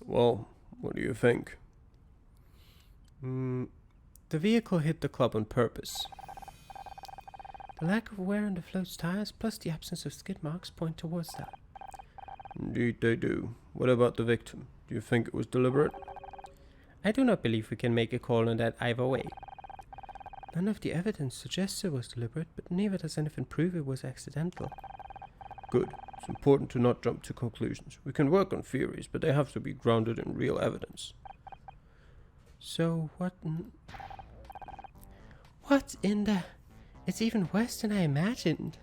Well, what do you think? The vehicle hit the club on purpose. The lack of wear on the float's tires plus the absence of skid marks point towards that. Indeed they do. What about the victim? Do you think it was deliberate? I do not believe we can make a call on that either way. None of the evidence suggests it was deliberate, but neither does anything prove it was accidental. Good. It's important to not jump to conclusions. We can work on theories, but they have to be grounded in real evidence. So what in the... It's even worse than I imagined.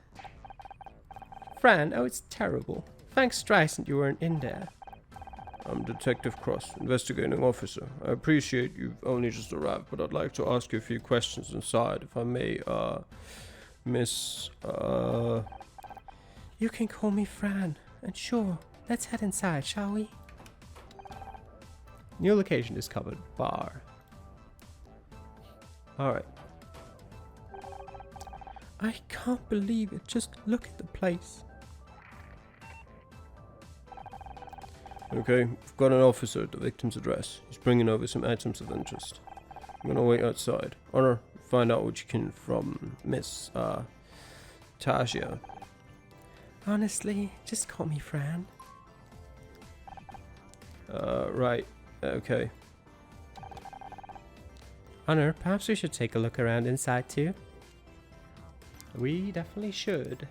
Fran, oh, it's terrible. Thanks Streisand you weren't in there. I'm Detective Cross, investigating officer. I appreciate you've only just arrived, but I'd like to ask you a few questions inside, if I may, Miss, You can call me Fran, and sure, let's head inside, shall we? New location discovered, bar. Alright. I can't believe it, just look at the place. Okay, we've got an officer at the victim's address. He's bringing over some items of interest. I'm gonna wait outside. Honor, find out what you can from Miss, Tasia. Honestly, just call me Fran. Right, okay. Honor, perhaps we should take a look around inside too? We definitely should.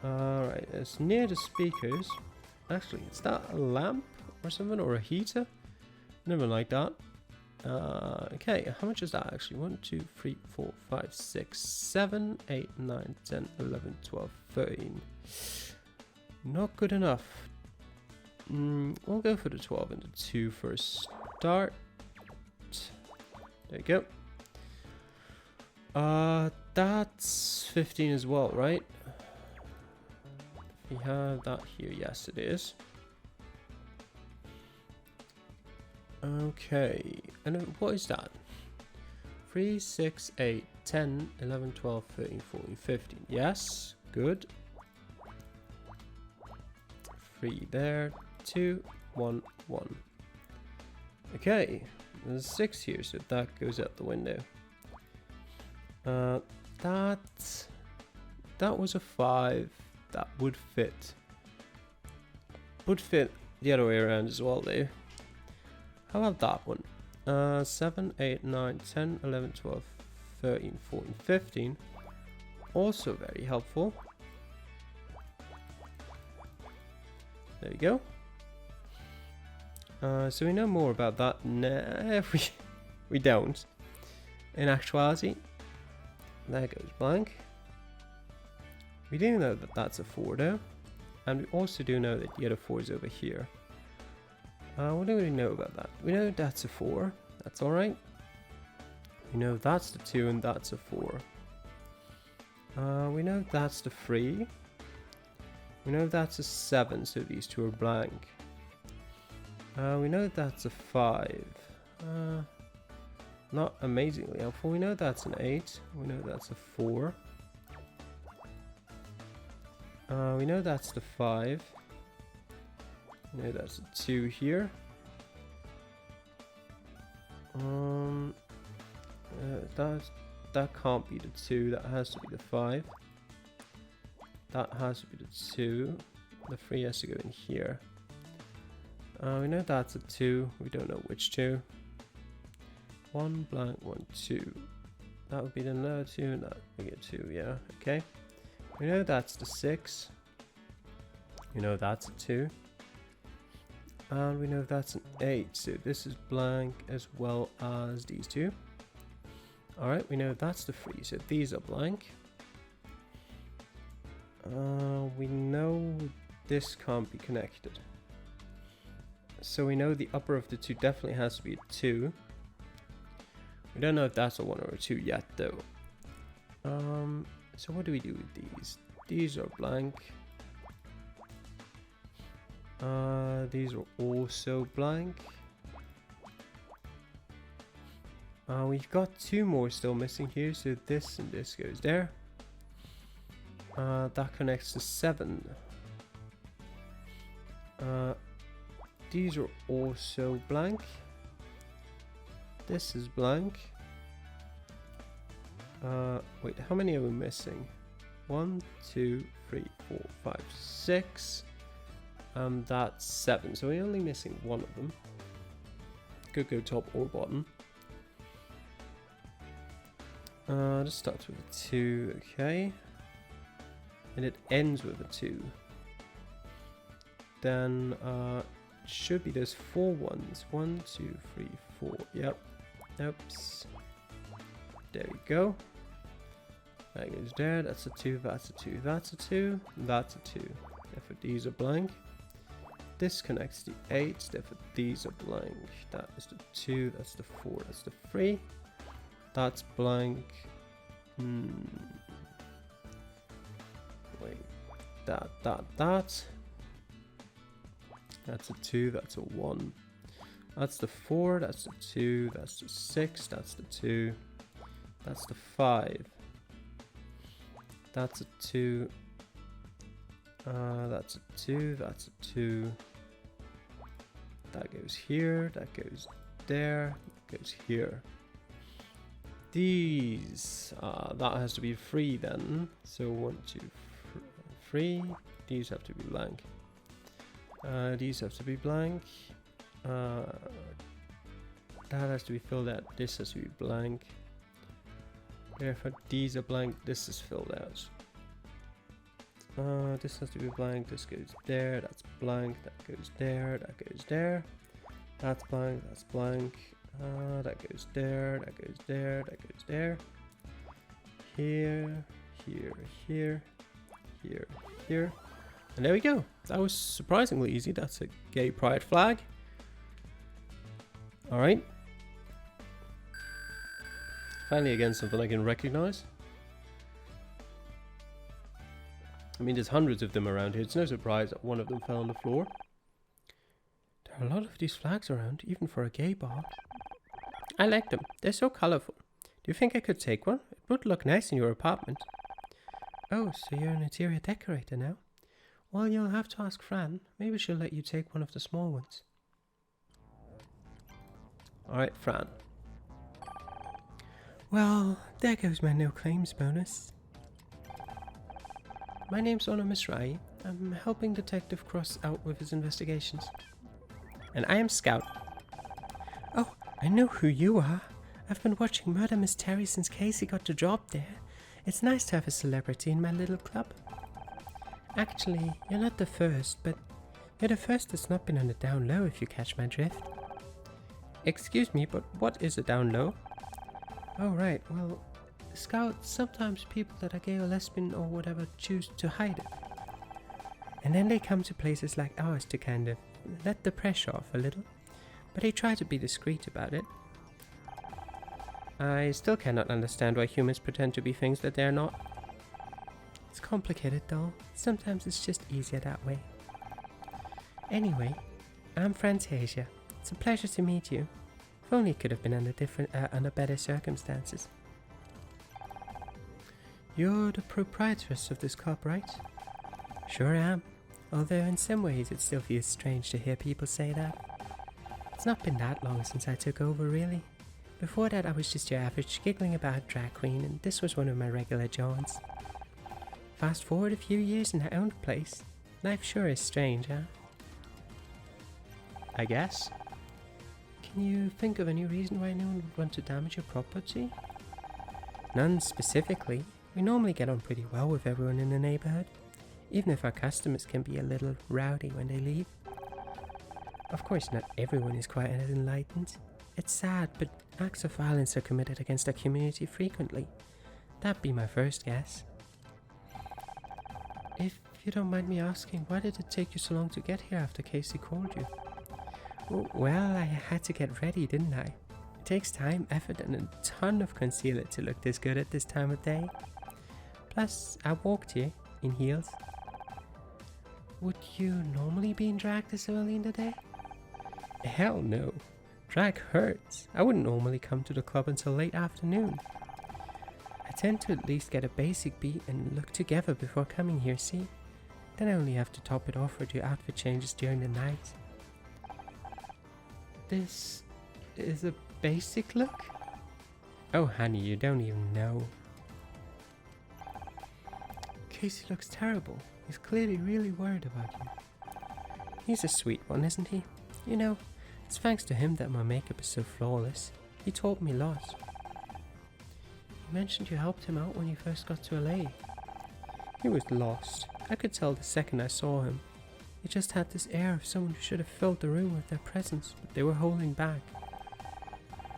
Alright, it's near the speakers. Actually, is that a lamp or something, or a heater? Never like that. Okay, how much is that actually? 1, 2, 3, 4, 5, 6, 7, 8, 9, 10, 11, 12, 13. Not good enough. We'll go for the 12 and the 2 for a start. There you go. That's 15 as well, right? We have that here. Yes, it is. Okay. And what is that? 3, 6, 8, 10, 11, 12, 13, 14, 15. Yes. Good. 3 there. 2, 1, 1. Okay. There's 6 here, so that goes out the window. That was a 5. That would fit. Would fit the other way around as well, though. How about that one? 7, 8, 9, 10, 11, 12, 13, 14, 15. Also very helpful. There you go. So we know more about that now. We don't. In actuality, there goes blank. We do know that that's a 4 though. And we also do know that the other 4 is over here. What do we know about that? We know that's a 4. That's alright. We know that's the 2 and that's a 4. We know that's the 3. We know that's a 7, so these 2 are blank. We know that's a 5. Not amazingly helpful. We know that's an 8. We know that's a 4. We know that's the 5. We know that's a 2 here. That can't be the 2. That has to be the 5. That has to be the 2. The 3 has to go in here. We know that's a 2. We don't know which 2. 1 blank, 1, 2. That would be the another 2, and that would be a 2, yeah, okay. We know that's the 6. We know that's a 2. And we know that's an 8, so this is blank as well as these 2. Alright, we know that's the 3, so these are blank. We know this can't be connected. So we know the upper of the 2 definitely has to be a 2. We don't know if that's a 1 or a 2 yet though. So what do we do with these? These are blank. These are also blank. We've got 2 more still missing here, so this and this goes there. That connects to 7. These are also blank. This is blank. Wait, how many are we missing? 1, 2, 3, 4, 5, 6. That's 7. So we're only missing one of them. Could go top or bottom. This starts with a 2, okay. And it ends with a 2. Then should be there's 4 ones. 1, 2, 3, 4. Yep. Oops. There we go. That goes there. That's a 2. That's a 2. That's a 2. That's a 2. Therefore these are blank. This connects the 8. Therefore these are blank. That is the 2. That's the 4. That's the 3. That's blank. Wait. That. That's a 2. That's a 1. That's the 4. That's the 2. That's the 6. That's the 2. That's the 5. That's a 2. That's a 2. That's a 2. That goes here. That goes there. That goes here. These. That has to be 3 then. So 1, 2, 3. These have to be blank. These have to be blank. That has to be filled out. This has to be blank. Therefore, these are blank. This is filled out. This has to be blank. This goes there. That's blank. That goes there. That goes there. That's blank. That's blank. That goes there. That goes there. That goes there. Here. Here. Here. Here. Here. And there we go. That was surprisingly easy. That's a gay pride flag. Alright. Finally again something I can recognize. I mean, there's hundreds of them around here. It's no surprise that one of them fell on the floor. There are a lot of these flags around, even for a gay bar. I like them. They're so colorful. Do you think I could take one? It would look nice in your apartment. Oh, so you're an interior decorator now? Well, you'll have to ask Fran. Maybe she'll let you take one of the small ones. Alright, Fran. Well, there goes my no claims bonus. My name's Miss Rai. I'm helping Detective Cross out with his investigations. And I am Scout. Oh, I know who you are. I've been watching Murder Mystery since Casey got the job there. It's nice to have a celebrity in my little club. Actually, you're not the first, but you're the first that's not been on the down low, if you catch my drift. Excuse me, but what is a down low? Oh right, well, Scouts, sometimes people that are gay or lesbian or whatever choose to hide it. And then they come to places like ours to kind of let the pressure off a little, but they try to be discreet about it. I still cannot understand why humans pretend to be things that they're not. It's complicated though, sometimes it's just easier that way. Anyway, I'm Fantasia. It's a pleasure to meet you. If only it could have been under better circumstances. You're the proprietress of this club, right? Sure am. Although in some ways it still feels strange to hear people say that. It's not been that long since I took over, really. Before that I was just your average giggling about drag queen, and this was one of my regular jaunts. Fast forward a few years and I owned a place. Life sure is strange, huh? I guess. Can you think of any reason why no one would want to damage your property? None specifically. We normally get on pretty well with everyone in the neighborhood, even if our customers can be a little rowdy when they leave. Of course, not everyone is quite as enlightened. It's sad, but acts of violence are committed against our community frequently. That'd be my first guess. If you don't mind me asking, why did it take you so long to get here after Casey called you? Well, I had to get ready, didn't I? It takes time, effort, and a ton of concealer to look this good at this time of day. Plus, I walked here, in heels. Would you normally be in drag this early in the day? Hell no. Drag hurts. I wouldn't normally come to the club until late afternoon. I tend to at least get a basic beat and look together before coming here, see? Then I only have to top it off or do outfit changes during the night. This is a basic look? Oh, honey, you don't even know. Casey looks terrible. He's clearly really worried about you. He's a sweet one, isn't he? You know, it's thanks to him that my makeup is so flawless. He taught me lots. You mentioned you helped him out when you first got to LA. He was lost. I could tell the second I saw him. He just had this air of someone who should have filled the room with their presence, but they were holding back.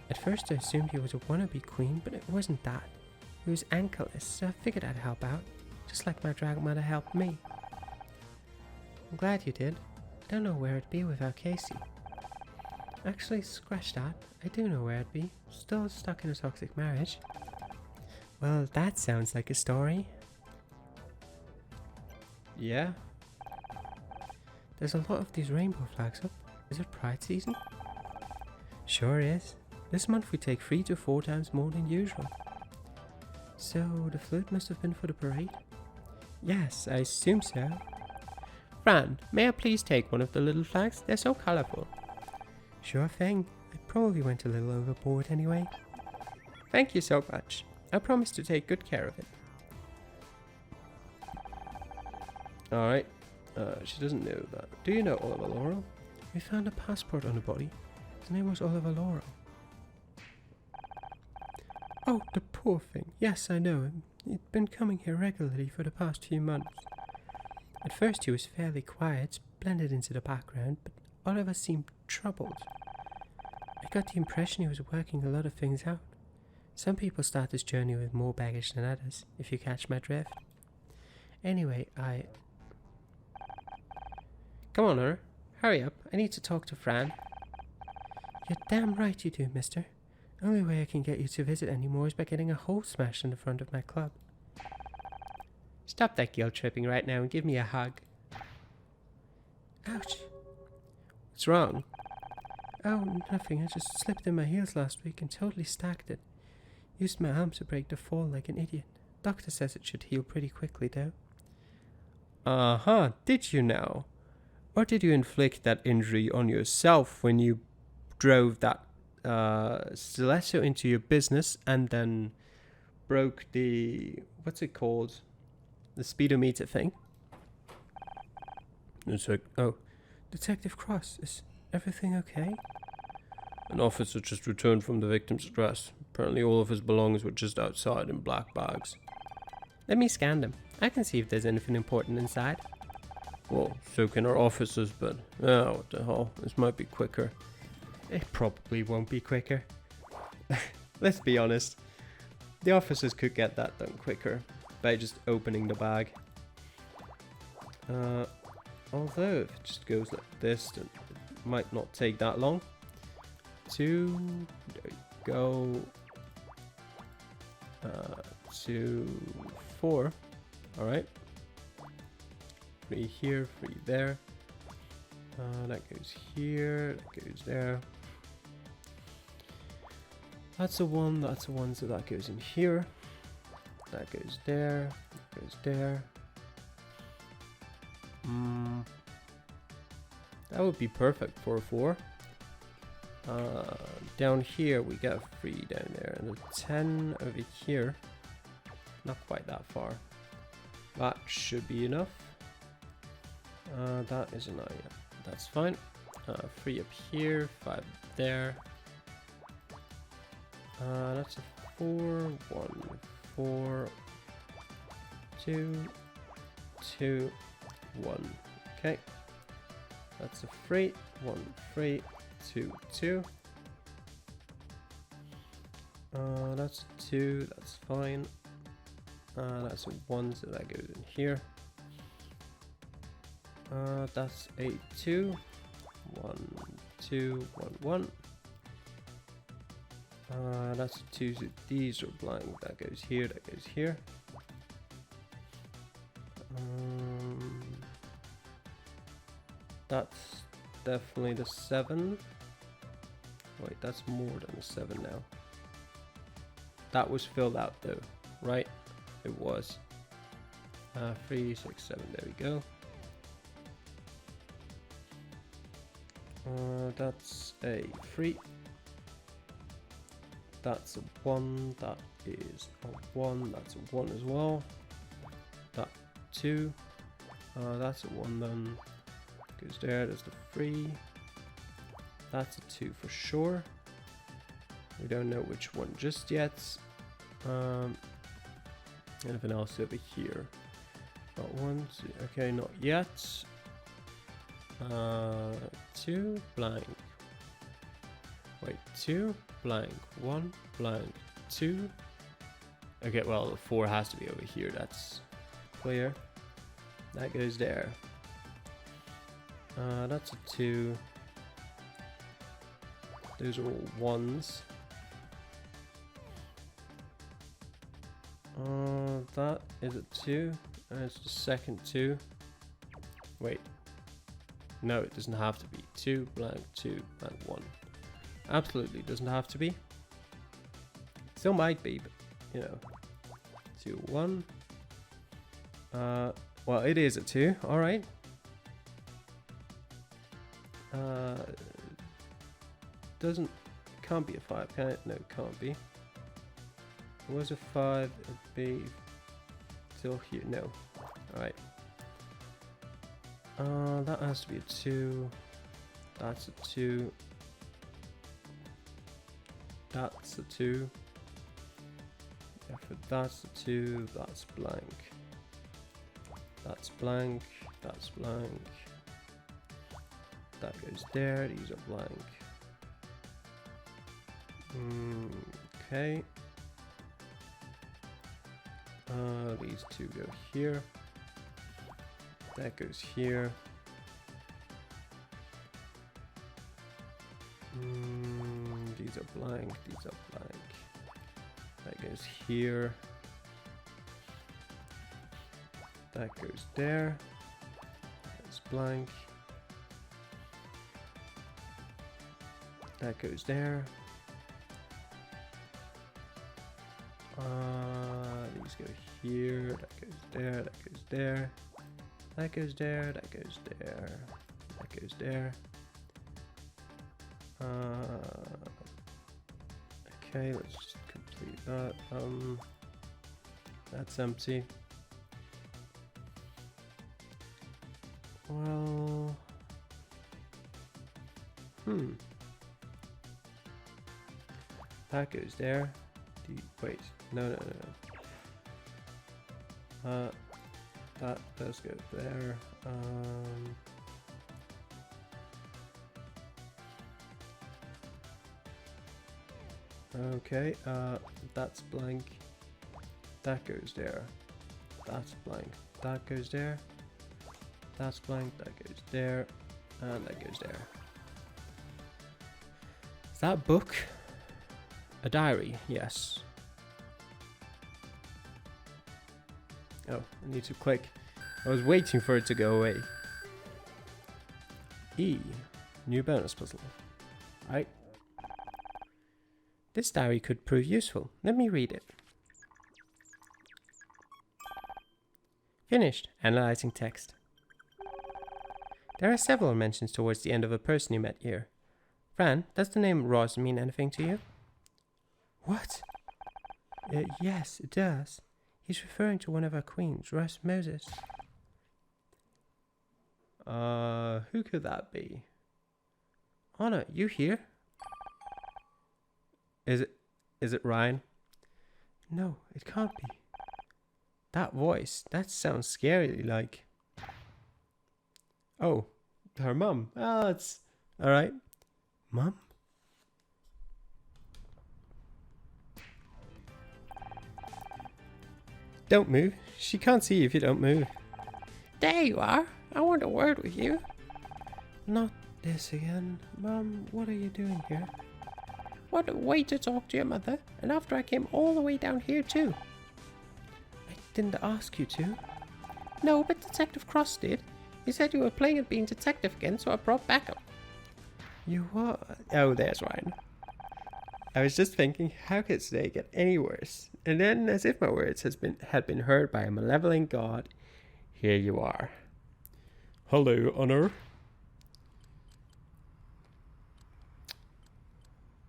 At first I assumed he was a wannabe queen, but it wasn't that. He was ankleless, so I figured I'd help out, just like my drag mother helped me. I'm glad you did. I don't know where I'd be without Casey. Actually, scratch that. I do know where I'd be. Still stuck in a toxic marriage. Well, that sounds like a story. Yeah? There's a lot of these rainbow flags up. Is it Pride season? Sure is. This month we take 3 to 4 times more than usual. So, the float must have been for the parade? Yes, I assume so. Fran, may I please take one of the little flags? They're so colourful. Sure thing. I probably went a little overboard anyway. Thank you so much. I promise to take good care of it. Alright. She doesn't know that. Do you know Oliver Laurel? We found a passport on the body. His name was Oliver Laurel. Oh, the poor thing. Yes, I know him. He'd been coming here regularly for the past few months. At first he was fairly quiet, blended into the background, but Oliver seemed troubled. I got the impression he was working a lot of things out. Some people start this journey with more baggage than others, if you catch my drift. Anyway, Come on, her. Hurry up. I need to talk to Fran. You're damn right you do, mister. Only way I can get you to visit anymore is by getting a hole smashed in the front of my club. Stop that guilt tripping right now and give me a hug. Ouch. What's wrong? Oh, nothing. I just slipped in my heels last week and totally stacked it. Used my arm to break the fall like an idiot. Doctor says it should heal pretty quickly, though. Uh-huh. Did you now? Or did you inflict that injury on yourself when you drove that stiletto into your business and then broke the... what's it called? The speedometer thing? It's like, oh, Detective Cross, is everything okay? An officer just returned from the victim's address. Apparently all of his belongings were just outside in black bags. Let me scan them. I can see if there's anything important inside. Well, so can our officers, but... oh, what the hell. This might be quicker. It probably won't be quicker. Let's be honest. The officers could get that done quicker by just opening the bag. Although if it just goes like this, then it might not take that long. 2, there we go. 2, 4. Alright. 3 here, 3 there. That goes here, that goes there. That's a 1, that's a 1, so that goes in here. That goes there, that goes there. That would be perfect for a 4. Down here we got a 3 down there, and a 10 over here. Not quite that far. That should be enough. That is a 9, yeah. That's fine. 3 up here, 5 there. That's a 4, 1, 4, 2, 2, 1. Okay. That's a 3, 1, 3, 2, 2. That's a 2, that's fine. That's a 1, so that goes in here. That's a 2, 1, 2, 1, 1. That's a 2, so these are blank. That goes here, that goes here. That's definitely the 7. Wait, that's more than a 7 now. That was filled out though, right? It was. 3, 6, 7, there we go. That's a 3. That's a 1. That is a 1. That's a 1 as well. That 2. That's a 1 then. Goes there. There's the 3. That's a 2 for sure. We don't know which one just yet. Anything else over here? Not 1, 2. Okay, not yet. 2 blank. Wait, 2 blank. 1 blank. 2. Okay, well, the 4 has to be over here. That's clear. That goes there. That's a 2. Those are all 1s. That is a 2. And it's the second 2. Wait. No, it doesn't have to be. 2 blank, 2 blank, 1. Absolutely doesn't have to be. Still might be, but you know. 2, 1. Well, it is a 2. Alright. Can't be a 5, can it? No, it can't be. It was a 5, it'd be still here. No. Alright. That has to be a 2. That's a 2. That's a 2. If that's a 2, that's blank. That's blank. That's blank. That goes there. These are blank. Okay. These 2 go here. That goes here. These are blank. These are blank. That goes here. That goes there. That's blank. That goes there. These go here. That goes there. That goes there. That goes there. That goes there. That goes there. Okay, let's just complete that. That's empty. Well, that goes there. Wait, no. That does go there. Okay, that's blank. That goes there. That's blank. That goes there. That's blank. That goes there. And that goes there. Is that a book? A diary? Yes. Oh, I need to click. I was waiting for it to go away. E. New bonus puzzle. Right. This diary could prove useful. Let me read it. Finished. Analyzing text. There are several mentions towards the end of a person you met here. Fran, does the name Ross mean anything to you? What? Yes, it does. He's referring to one of our queens, Ross Moses. Who could that be? Anna, you here? Is it Ryan? No, it can't be. That voice, that sounds scarily like... Oh, her mum. Oh, it's... Alright. Mum? Don't move. She can't see you if you don't move. There you are. I want a word with you. Not this again. Mum, what are you doing here? What a way to talk to your mother. And after I came all the way down here too. I didn't ask you to. No, but Detective Cross did. He said you were playing at being detective again, so I brought backup. You what? Oh, there's Ryan. I was just thinking, how could today get any worse? And then, as if my words had been heard by a malevolent god, here you are. Hello, Honor.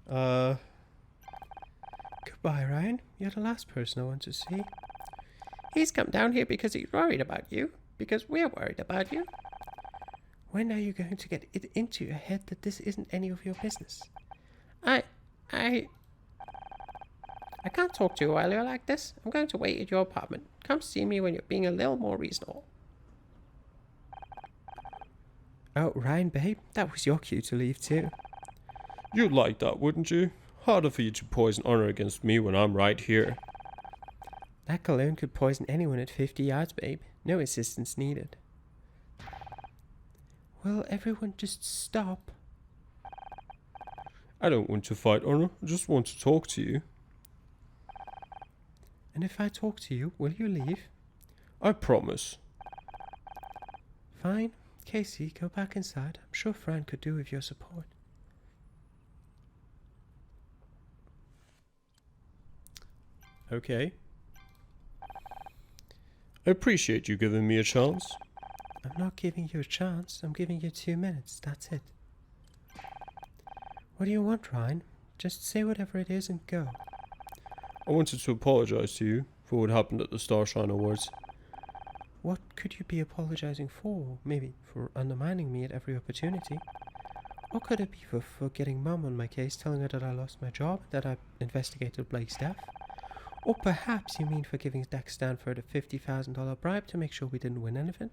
Goodbye, Ryan. You're the last person I want to see. He's come down here because he's worried about you. Because we're worried about you. When are you going to get it into your head that this isn't any of your business? I can't talk to you while you're like this. I'm going to wait at your apartment. Come see me when you're being a little more reasonable. Oh, Ryan, babe, that was your cue to leave too. You'd like that, wouldn't you? Harder for you to poison honor against me when I'm right here. That cologne could poison anyone at 50 yards, babe. No assistance needed. Will everyone just stop? I don't want to fight, Honor. I just want to talk to you. And if I talk to you, will you leave? I promise. Fine. Casey, go back inside. I'm sure Fran could do with your support. Okay. I appreciate you giving me a chance. I'm not giving you a chance. I'm giving you 2 minutes. That's it. What do you want, Ryan? Just say whatever it is and go. I wanted to apologize to you for what happened at the Starshine Awards. What could you be apologizing for? Maybe for undermining me at every opportunity? Or could it be for getting Mum on my case, telling her that I lost my job, that I investigated Blake's death? Or perhaps you mean for giving Dex Stanford a $50,000 bribe to make sure we didn't win anything,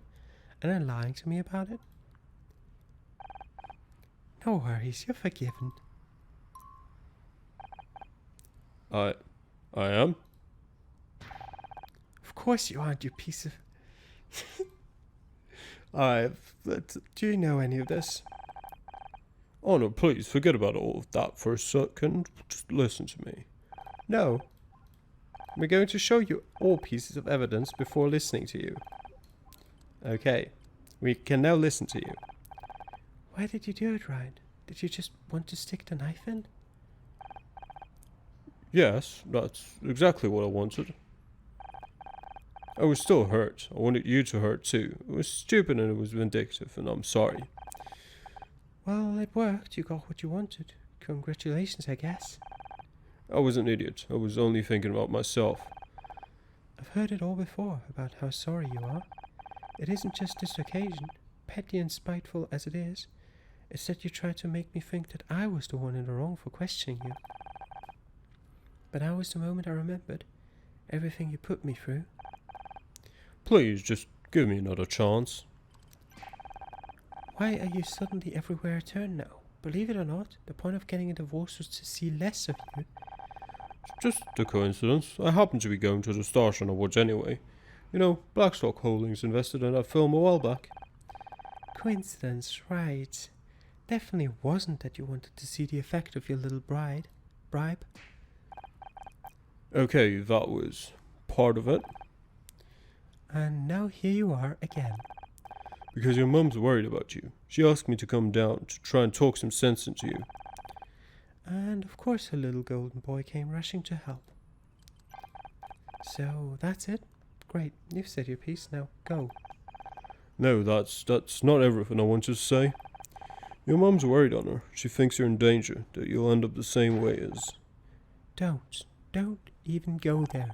and then lying to me about it? No worries, you're forgiven. I am? Of course you aren't, you piece of... Do you know any of this? Oh no, please, forget about all of that for a second. Just listen to me. No. We're going to show you all pieces of evidence before listening to you. Okay. We can now listen to you. Why did you do it, Ryan? Did you just want to stick the knife in? Yes, that's exactly what I wanted. I was still hurt. I wanted you to hurt too. It was stupid and it was vindictive, and I'm sorry. Well, it worked. You got what you wanted. Congratulations, I guess. I was an idiot. I was only thinking about myself. I've heard it all before, about how sorry you are. It isn't just this occasion, petty and spiteful as it is. It's that you tried to make me think that I was the one in the wrong for questioning you. But now was the moment I remembered everything you put me through. Please, just give me another chance. Why are you suddenly everywhere I turn now? Believe it or not, the point of getting a divorce was to see less of you. Just a coincidence. I happen to be going to the Starshine Awards anyway. You know, Blackstock Holdings invested in that film a while back. Coincidence, right. Definitely wasn't that you wanted to see the effect of your little bribe. Okay, that was part of it. And now here you are again. Because your mum's worried about you. She asked me to come down to try and talk some sense into you. And of course her little golden boy came rushing to help. So that's it? Great, you've said your piece, now go. No, that's not everything I wanted to say. Your mum's worried on her. She thinks you're in danger, that you'll end up the same way as... Don't even go there.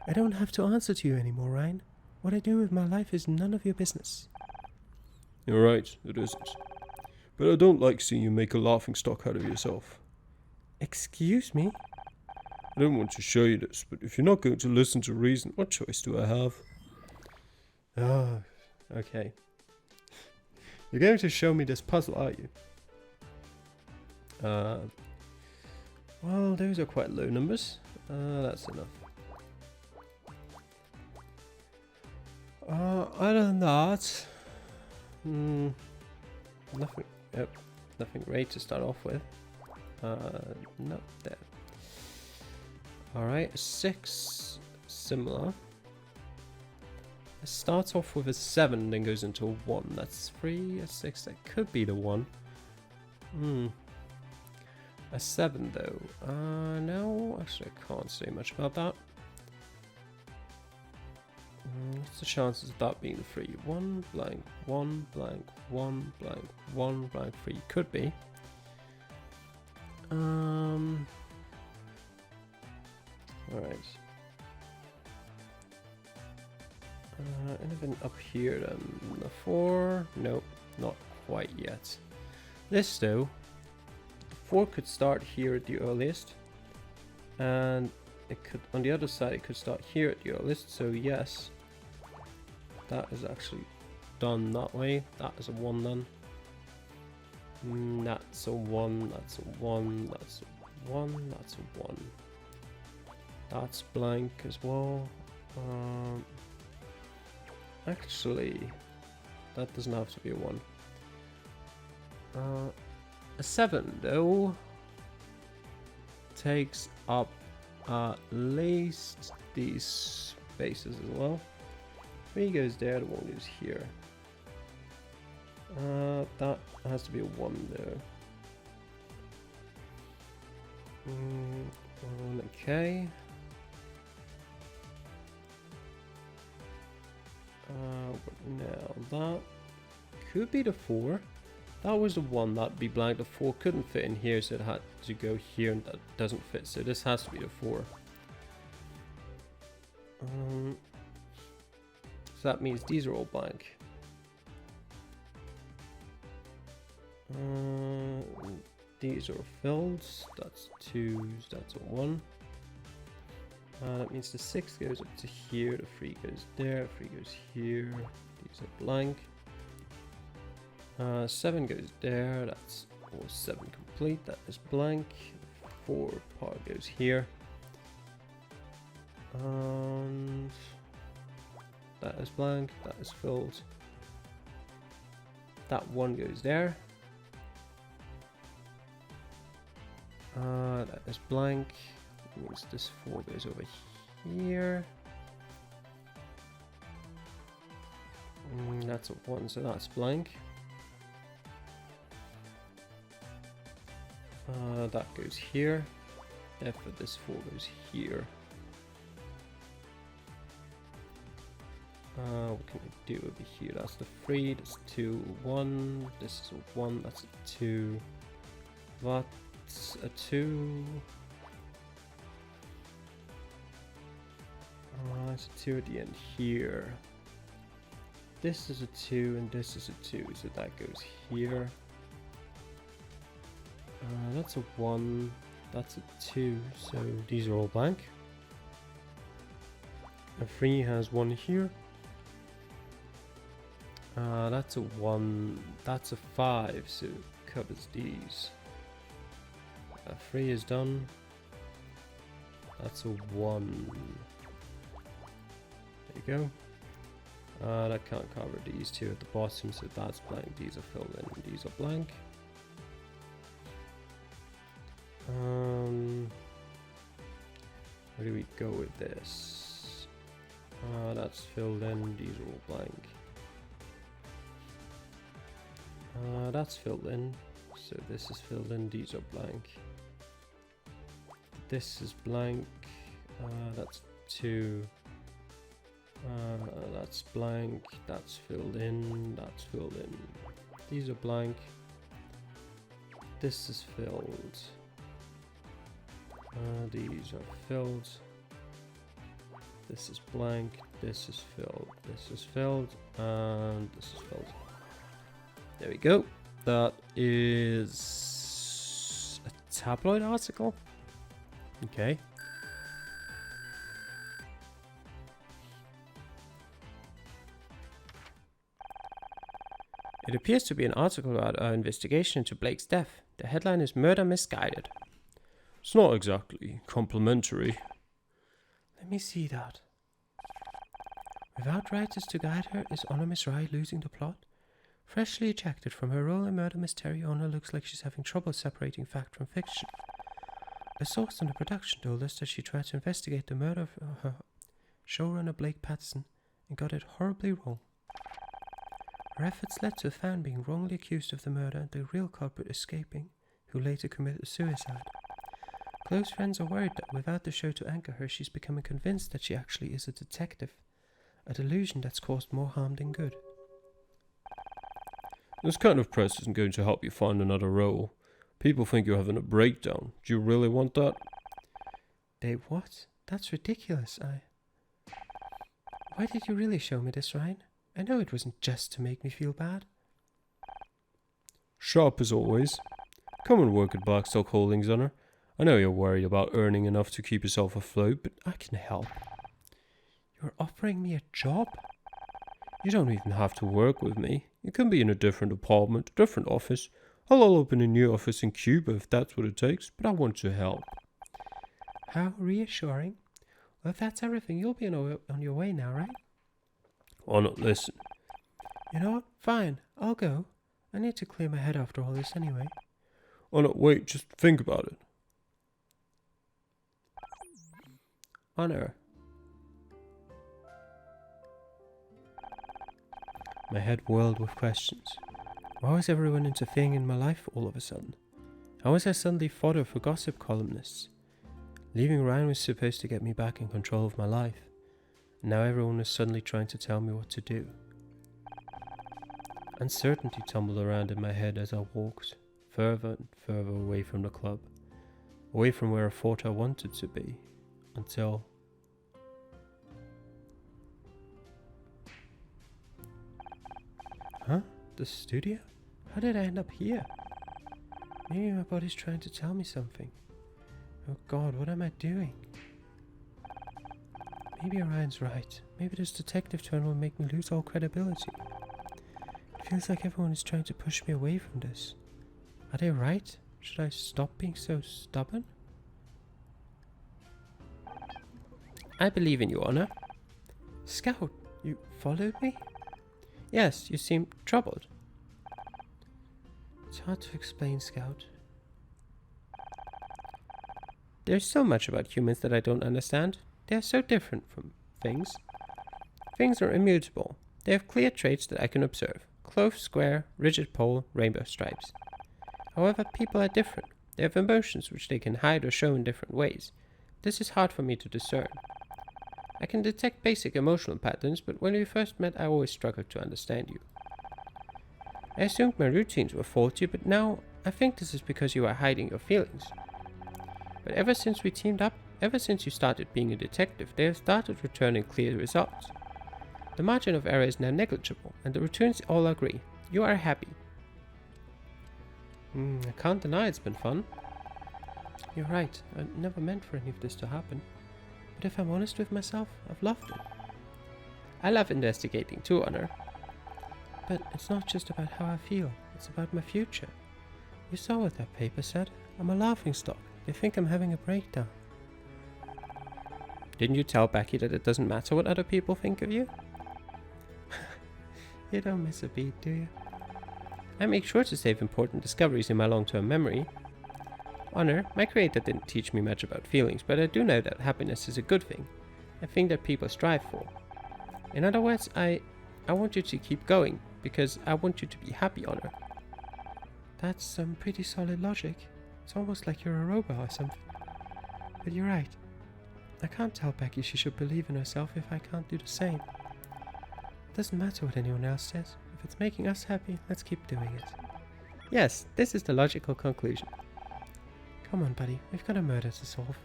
I don't have to answer to you anymore, Ryan. What I do with my life is none of your business. You're right, it isn't. But I don't like seeing you make a laughingstock out of yourself. Excuse me? I don't want to show you this, but if you're not going to listen to reason, what choice do I have? Oh, okay. You're going to show me this puzzle, are you? Well, those are quite low numbers. That's enough. Other than that, nothing. Yep, nothing great to start off with. Not there. Alright, 6, similar. It starts off with a 7, then goes into a 1. That's 3, a 6, that could be the 1. A 7 though. No, actually I can't say much about that. What's the chances of that being the 3? 1 blank, 1 blank, 1 blank, 1 blank, 3. Could be. Alright. Anything up here then? The 4? Nope, not quite yet. This though, 4 could start here at the earliest, and it could, on the other side, it could start here at the earliest. So yes, that is actually done that way. That is a 1 done. That's a 1. That's a 1. That's a 1. That's a 1. That's blank as well. Actually, that doesn't have to be a 1. A 7 though takes up at least these spaces as well. 3 goes there, the 1 goes here. That has to be a 1 though. Okay. Now that could be the 4. That was the 1, that'd be blank. The 4 couldn't fit in here, so it had to go here, and that doesn't fit. So this has to be the 4. So that means these are all blank. These are filled. That's 2s. That's a 1. That means the 6 goes up to here. The 3 goes there. 3 goes here. These are blank. 7 goes there. That's all 7 complete. That is blank. 4 part goes here. And that is blank. That is filled. That 1 goes there. That is blank. That means this 4 goes over here. That's a 1, so that's blank. That goes here. Therefore, this 4 goes here. What can we do over here? That's the 3. That's 2, 1. This is a 1. That's a 2. That's a 2. It's a 2 at the end here. This is a 2 and this is a 2, so that goes here. That's a 1. That's a 2, so these are all blank. A 3 has 1 here. That's a 1. That's a 5, so it covers these. 3 is done. That's a 1. There you go. That can't cover these 2 at the bottom, so that's blank. These are filled in, and these are blank. Where do we go with this? That's filled in. These are all blank. That's filled in, so this is filled in. These are blank. This is blank. That's 2. That's blank. That's filled in. That's filled in. These are blank. This is filled. These are filled. This is blank. This is filled. This is filled. And this is filled. There we go. That is a tabloid article. Okay. It appears to be an article about our investigation into Blake's death. The headline is Murder Misguided. It's not exactly complimentary. Let me see that. Without writers to guide her, is Honor Miss Rye losing the plot? Freshly ejected from her role in Murder Mystery, Honor looks like she's having trouble separating fact from fiction. A source in the production told us that she tried to investigate the murder of her showrunner Blake Patterson and got it horribly wrong. Her efforts led to Fran being wrongly accused of the murder and the real culprit escaping, who later committed suicide. Close friends are worried that without the show to anchor her, she's becoming convinced that she actually is a detective, a delusion that's caused more harm than good. This kind of press isn't going to help you find another role. People think you're having a breakdown. Do you really want that? They what? That's ridiculous. Why did you really show me this, Ryan? I know it wasn't just to make me feel bad. Sharp as always. Come and work at Blackstock Holdings, Honor. I know you're worried about earning enough to keep yourself afloat, but I can help. You're offering me a job? You don't even have to work with me. You can be in a different department, different office. I'll open a new office in Cuba if that's what it takes, but I want to help. How reassuring. Well, if that's everything, you'll be on your way now, right? Honor, listen. You know what? Fine, I'll go. I need to clear my head after all this anyway. Honor, wait, just think about it. Honor. My head whirled with questions. Why was everyone interfering in my life all of a sudden? How was I suddenly fodder for gossip columnists? Leaving Ryan was supposed to get me back in control of my life. And now everyone was suddenly trying to tell me what to do. Uncertainty tumbled around in my head as I walked further and further away from the club. Away from where I thought I wanted to be. Until... Huh? The studio? How did I end up here? Maybe my body's trying to tell me something. Oh God, what am I doing? Maybe Ryan's right. Maybe this detective turn will make me lose all credibility. It feels like everyone is trying to push me away from this. Are they right? Should I stop being so stubborn? I believe in you, Honor. Scout, you followed me? Yes, you seem troubled. It's hard to explain, Scout. There's so much about humans that I don't understand. They are so different from things. Things are immutable. They have clear traits that I can observe. Clove, square, rigid pole, rainbow stripes. However, people are different. They have emotions which they can hide or show in different ways. This is hard for me to discern. I can detect basic emotional patterns, but when we first met I always struggled to understand you. I assumed my routines were faulty, but now I think this is because you are hiding your feelings. But ever since we teamed up, ever since you started being a detective, they have started returning clear results. The margin of error is now negligible, and the returns all agree. You are happy. I can't deny it's been fun. You're right, I never meant for any of this to happen. But if I'm honest with myself, I've loved it. I love investigating too, Honor. But it's not just about how I feel, it's about my future. You saw what that paper said. I'm a laughingstock. They think I'm having a breakdown. Didn't you tell Becky that it doesn't matter what other people think of you? You don't miss a beat, do you? I make sure to save important discoveries in my long-term memory. Honor, my creator didn't teach me much about feelings, but I do know that happiness is a good thing. A thing that people strive for. In other words, I want you to keep going, because I want you to be happy, Honor. That's some pretty solid logic. It's almost like you're a robot or something. But you're right. I can't tell Becky she should believe in herself if I can't do the same. It doesn't matter what anyone else says. If it's making us happy, let's keep doing it. Yes, this is the logical conclusion. Come on, buddy. We've got a murder to solve.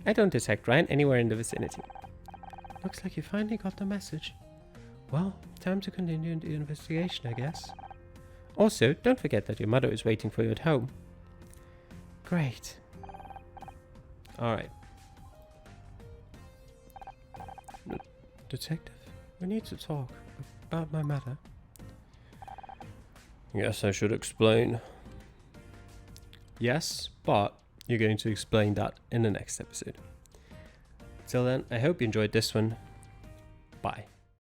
I don't detect Ryan anywhere in the vicinity. Looks like you finally got the message. Well, time to continue the investigation, I guess. Also, don't forget that your mother is waiting for you at home. Great. Alright. Detective, we need to talk about my mother. Yes, I should explain. Yes, but you're going to explain that in the next episode. Till then, I hope you enjoyed this one. Bye.